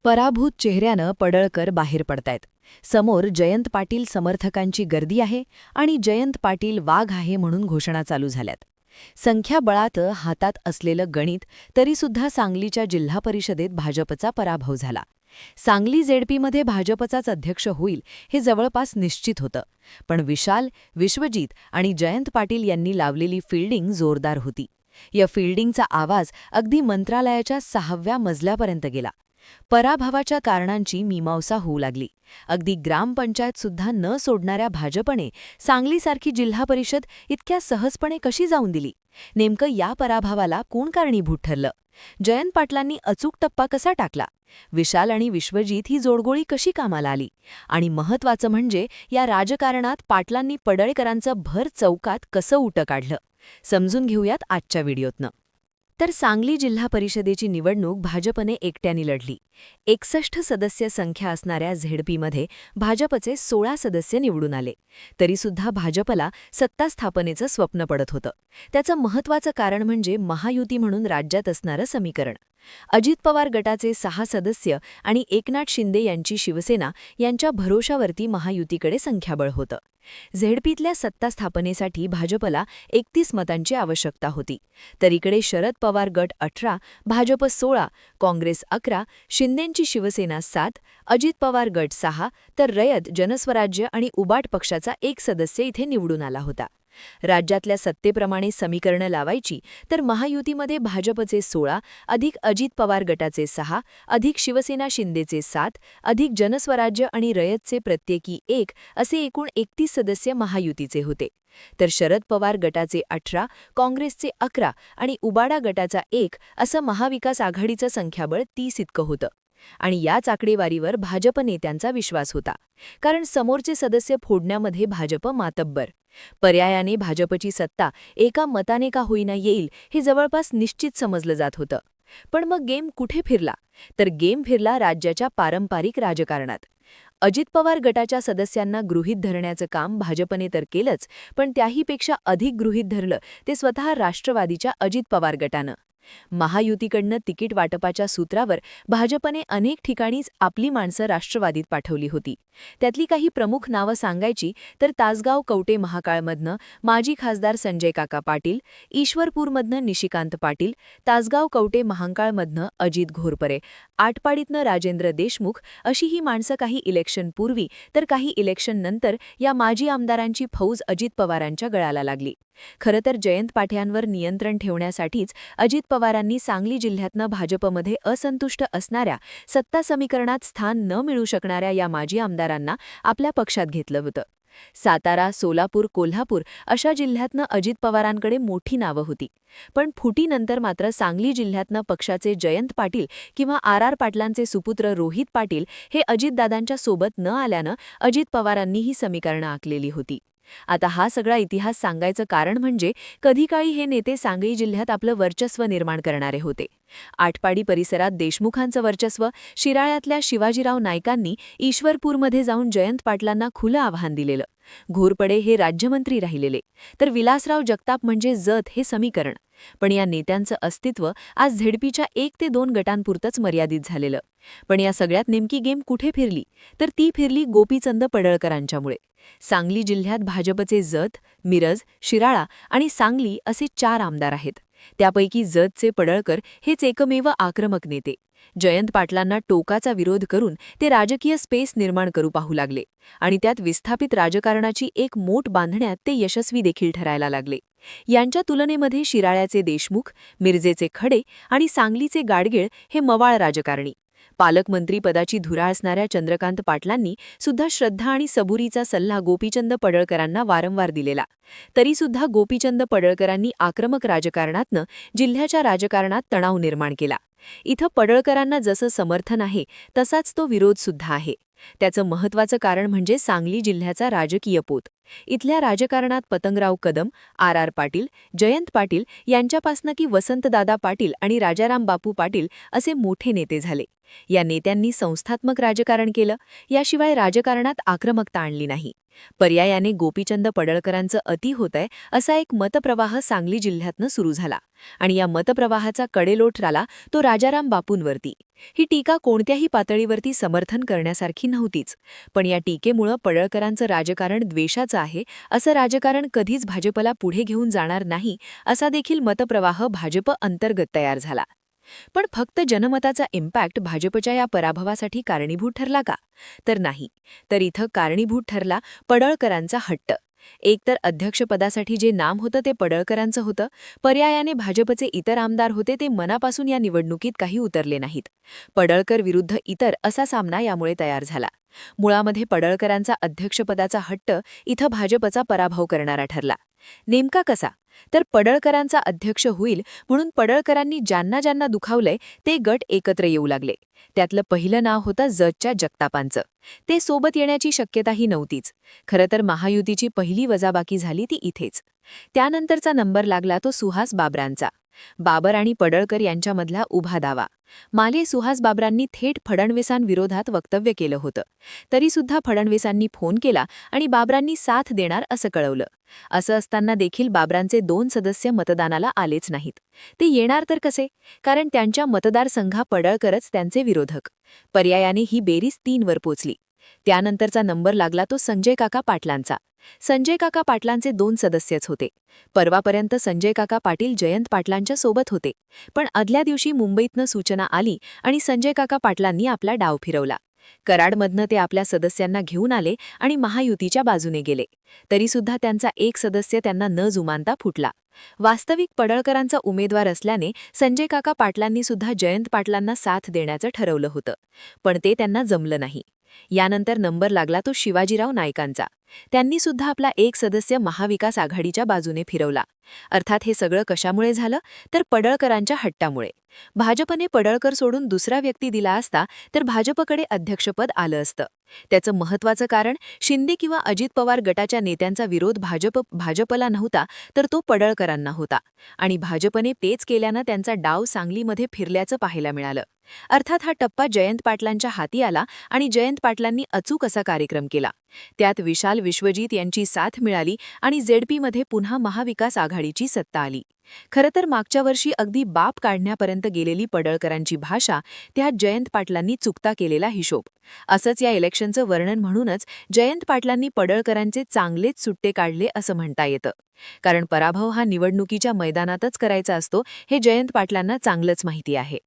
पराभूत चेहऱ्यानं पडळकर बाहेर पडतायत. समोर जयंत पाटील समर्थकांची गर्दी आहे आणि जयंत पाटील वाघ आहे म्हणून घोषणा चालू झाल्यात. संख्याबळात हातात असलेलं गणित तरीसुद्धा सांगलीच्या जिल्हा परिषदेत भाजपचा पराभव झाला. सांगली जेडपीमध्ये भाजपचाच अध्यक्ष होईल हे जवळपास निश्चित होतं. पण विशाल, विश्वजीत आणि जयंत पाटील यांनी लावलेली फिल्डिंग जोरदार होती. या फिल्डिंगचा आवाज अगदी मंत्रालयाच्या 6व्या मजल्यापर्यंत गेला. पराभवाच्या कारणांची मीमांसा होऊ लागली. अगदी ग्रामपंचायतसुद्धा न सोडणाऱ्या भाजपने सांगलीसारखी जिल्हा परिषद इतक्या सहजपणे कशी जाऊन दिली? नेमकं या पराभवाला कोण कारणीभूत ठरलं? जयंत पाटलांनी अचूक टप्पा कसा टाकला? विशाल आणि विश्वजीत ही जोडगोळी कशी कामाला आली? आणि महत्त्वाचं म्हणजे या राजकारणात पाटलांनी पडळकरांचं भर चौकात कसं उटं काढलं? समजून घेऊयात आजच्या व्हिडिओतनं. तर सांगली जिल्हा परिषदेची निवडणूक भाजपने एकट्याने लढली. 61 सदस्य संख्या असणाऱ्या झेडपीमध्ये भाजपचे 16 सदस्य निवडून आले. तरीसुद्धा भाजपला सत्ता स्थापनेचं स्वप्न पडत होतं. त्याचं महत्त्वाचं कारण म्हणजे महायुती म्हणून राज्यात असणारं समीकरण. अजित पवार गटाचे 6 सदस्य आणि एकनाथ शिंदे यांची शिवसेना यांच्या भरोशावरती महायुतीकडे संख्याबळ होतं. झेडपीतल्या सत्ता स्थापनेसाठी भाजपला 31 मतांची आवश्यकता होती. तर इकडे शरद पवार गट 18, भाजप 16, काँग्रेस 11, शिंदेंची शिवसेना 7, अजित पवार गट 6, तर रयत, जनस्वराज्य आणि उबाट पक्षाचा 1 सदस्य इथे निवडून आला होता. राज्यातल्या सत्तेप्रमाणे समीकरणं लावायची तर महायुतीमध्ये भाजपचे 16 अधिक अजित पवार गटाचे 6 अधिक शिवसेना शिंदेचे 7 अधिक जनस्वराज्य आणि रयतचे प्रत्येकी 1 असे एकूण 31 सदस्य महायुतीचे होते. तर शरद पवार गटाचे 18, काँग्रेसचे 11 आणि उबाडा गटाचा 1 असं महाविकास आघाडीचं संख्याबळ 30 इतकं होतं. आणि याच आकडेवारीवर भाजप नेत्यांचा विश्वास होता. कारण समोरचे सदस्य फोडण्यामध्ये भाजप मातब्बर. पर्यायाने भाजपची सत्ता एका मताने का होईना येईल हे जवळपास निश्चित समजलं जात होतं. पण मग गेम कुठे फिरला? तर गेम फिरला राज्याच्या पारंपरिक राजकारणात. अजित पवार गटाच्या सदस्यांना गृहीत धरण्याचं काम भाजपने तर केलंच, पण त्याहीपेक्षा अधिक गृहीत धरलं ते स्वतः राष्ट्रवादीच्या अजित पवार गटानं. महायुतीकडनं तिकीट वाटपाच्या सूत्रावर भाजपने अनेक ठिकाणीच आपली माणसं राष्ट्रवादीत पाठवली होती. त्यातली काही प्रमुख नावं सांगायची तर तासगाव कवटे महाकाळमधनं माजी खासदार संजय काका पाटील, ईश्वरपूरमधनं निशिकांत पाटील, तासगाव कवटे महांकाळमधनं अजित घोरपरे, आटपाडीतनं राजेंद्र देशमुख अशी ही माणसं काही इलेक्शनपूर्वी तर काही इलेक्शननंतर या माजी आमदारांची फौज अजित पवारांच्या गळाला लागली. खरं तर जयंत पाटलांवर नियंत्रण ठेवण्यासाठीच अजित पवारांनी सांगली जिल्ह्यातनं भाजपमध्ये असंतुष्ट असणाऱ्या, सत्ता समीकरणात स्थान न मिळू शकणाऱ्या या माजी आमदारांना आपल्या पक्षात घेतलं होतं. सातारा, सोलापूर, कोल्हापूर अशा जिल्ह्यातनं अजित पवारांकडे मोठी नावं होती. पण फुटीनंतर मात्र सांगली जिल्ह्यातनं पक्षाचे जयंत पाटील किंवा आर पाटलांचे सुपुत्र रोहित पाटील हे अजितदादांच्या सोबत न आल्यानं अजित पवारांनी ही समीकरणं आखलेली होती. आता हा सगळा इतिहास सांगायचं कारण म्हणजे कधी काळी हे नेते सांगली जिल्ह्यात आपलं वर्चस्व निर्माण करणारे होते. आटपाडी परिसरात देशमुखांचं वर्चस्व, शिराळ्यातल्या शिवाजीराव नाईकांनी ईश्वरपूरमध्ये जाऊन जयंत पाटलांना खुलं आव्हान दिलेलं. घोरपडे हे राज्यमंत्री राहिलेले, तर विलासराव जगताप म्हणजे जत हे समीकरण. पण या नेत्यांचं अस्तित्व आज झेडपीच्या 1 ते 2 गटांपुरतंच मर्यादित झालेलं. पण या सगळ्यात नेमकी गेम कुठे फिरली? तर ती फिरली गोपीचंद पडळकरांच्यामुळे. सांगली जिल्ह्यात भाजपचे जत, मिरज, शिराळा आणि सांगली असे 4 आमदार आहेत. त्यापैकी जतचे पडळकर हेच एकमेव आक्रमक नेते. जयंत पाटलांना टोकाचा विरोध करून ते राजकीय स्पेस निर्माण करू पाहू लागले आणि त्यात विस्थापित राजकारणाची एक मोठ बांधण्यात ते यशस्वी देखील ठरायला लागले. यांच्या तुलनेमध्ये शिराळ्याचे देशमुख, मिरजेचे खडे आणि सांगलीचे गाडगीळ हे मवाळ राजकारणी. पालकमंत्रीपदाची धुरा असणाऱ्या चंद्रकांत पाटलांनी सुद्धा श्रद्धा आणि सबुरीचा सल्ला गोपीचंद पडळकरांना वारंवार दिलेला. तरीसुद्धा गोपीचंद पडळकरांनी आक्रमक राजकारणातनं जिल्ह्याच्या राजकारणात तणाव निर्माण केला. इथं पडळकरांना जसं समर्थन आहे तसाच तो विरोधसुद्धा आहे. त्याचं महत्त्वाचं कारण म्हणजे सांगली जिल्ह्याचा राजकीय पोत. इथल्या राजकारणात पतंगराव कदम, आर पाटील, जयंत पाटील यांच्यापासनं की वसंतदादा पाटील आणि राजाराम बापू पाटील असे मोठे नेते झाले. या नेत्यांनी संस्थात्मक राजकारण केलं, याशिवाय राजकारणात आक्रमकता आणली नाही. पर्यायाने गोपीचंद पडळकरांचं अति होतंय असा एक मतप्रवाह सांगली जिल्ह्यातनं सुरू झाला आणि या मतप्रवाहाचा कडेलोट आला तो राजाराम बापूंवरती. ही टीका कोणत्याही पातळीवरती समर्थन करण्यासारखी नव्हतीच, पण या टीकेमुळं पडळकरांचं राजकारण द्वेषाचं आहे, असं राजकारण कधीच भाजपला पुढे घेऊन जाणार नाही, असा देखील मतप्रवाह भाजप अंतर्गत तयार झाला. पण फक्त जनमताचा इम्पॅक्ट भाजपच्या या पराभवासाठी कारणीभूत ठरला का? तर नाही. तर इथं कारणीभूत ठरला पडळकरांचा हट्ट. एकतर अध्यक्षपदासाठी जे नाम होतं ते पडळकरांचं होतं, पर्यायाने भाजपचे इतर आमदार होते ते मनापासून या निवडणुकीत काही उतरले नाहीत. पडळकर विरुद्ध इतर असा सामना यामुळे तयार झाला. मुळामध्ये पडळकरांचा अध्यक्षपदाचा हट्ट इथं भाजपचा पराभव करणारा ठरला. नेमका कसा? तर पडळकरांचा अध्यक्ष होईल म्हणून पडळकरांनी ज्यांना ज्यांना दुखावलंय ते गट एकत्र येऊ लागले. त्यातलं पहिलं नाव होतं जतच्या जगतापांचं. ते सोबत येण्याची शक्यताही नव्हतीच. खरं तर महायुतीची पहिली वजाबाकी झाली ती इथेच. त्यानंतरचा नंबर लागला तो सुहास बाबरांचा. बाबर आणि पडळकर यांच्यामधला उभा दावा. माले सुहास बाबरांनी थेट फडणवीसांविरोधात वक्तव्य केलं होतं. तरीसुद्धा फडणवीसांनी फोन केला आणि बाबरांनी साथ देणार असं कळवलं. असं असताना देखील बाबरांचे 2 सदस्य मतदानाला आलेच नाहीत. ते येणार तर कसे? कारण त्यांच्या मतदारसंघा पडळकरच त्यांचे विरोधक. पर्यायाने ही बेरीज 3 वर पोचली. त्यानंतरचा नंबर लागला तो संजय काका पाटलांचा. संजय काका पाटलांचे 2 सदस्यच होते. परवापर्यंत संजय काका पाटील जयंत पाटलांच्या सोबत होते. पण आदल्या दिवशी मुंबईतनं सूचना आली आणि संजय काका पाटलांनी आपला डाव फिरवला. कराडमधनं ते आपल्या सदस्यांना घेऊन आले आणि महायुतीच्या बाजूने गेले. तरीसुद्धा त्यांचा एक सदस्य त्यांना न जुमानता फुटला. वास्तविक पडळकरांचा उमेदवार असल्याने संजय काका पाटलांनी सुद्धा जयंत पाटलांना साथ देण्याचं ठरवलं होतं. पण ते त्यांना जमलं नाही. यानंतर नंबर लागला तो शिवाजीराव नाईकांचा. त्यांनी सुद्धा आपला एक सदस्य महाविकास आघाडीच्या बाजूने फिरवला. अर्थात हे सगळं कशामुळे झालं? तर पडळकरांच्या हट्टामुळे. भाजपने पडळकर सोडून दुसरा व्यक्ती दिला असता तर भाजपकडे अध्यक्षपद आलं असतं. त्याचं महत्त्वाचं कारण शिंदे किंवा अजित पवार गटाच्या नेत्यांचा विरोध भाजपला नव्हता, तर तो पडळकरांना होता. आणि भाजपने तेच केल्यानं त्यांचा डाव सांगलीमध्ये फिरल्याचं पाहायला मिळालं. अर्थात हा टप्पा जयंत पाटलांच्या हाती आला आणि जयंत पाटलांनी अचूक असा कार्यक्रम केला. त्यात विशाल विश्वजित यांची साथ मिळाली आणि झेडपीमध्ये पुन्हा महाविकास आघाडीची सत्ता आली. खरं तर मागच्या वर्षी अगदी बाप काढण्यापर्यंत गेलेली पडळकरांची भाषा, त्यात जयंत पाटलांनी चुकता केलेला हिशोब. असंच या इलेक्शनचं वर्णन म्हणूनच जयंत पाटलांनी पडळकरांचे चांगलेच सुट्टे काढले असं म्हणता येतं. कारण पराभव हा निवडणुकीच्या मैदानातच करायचा असतो हे जयंत पाटलांना चांगलंच माहिती आहे.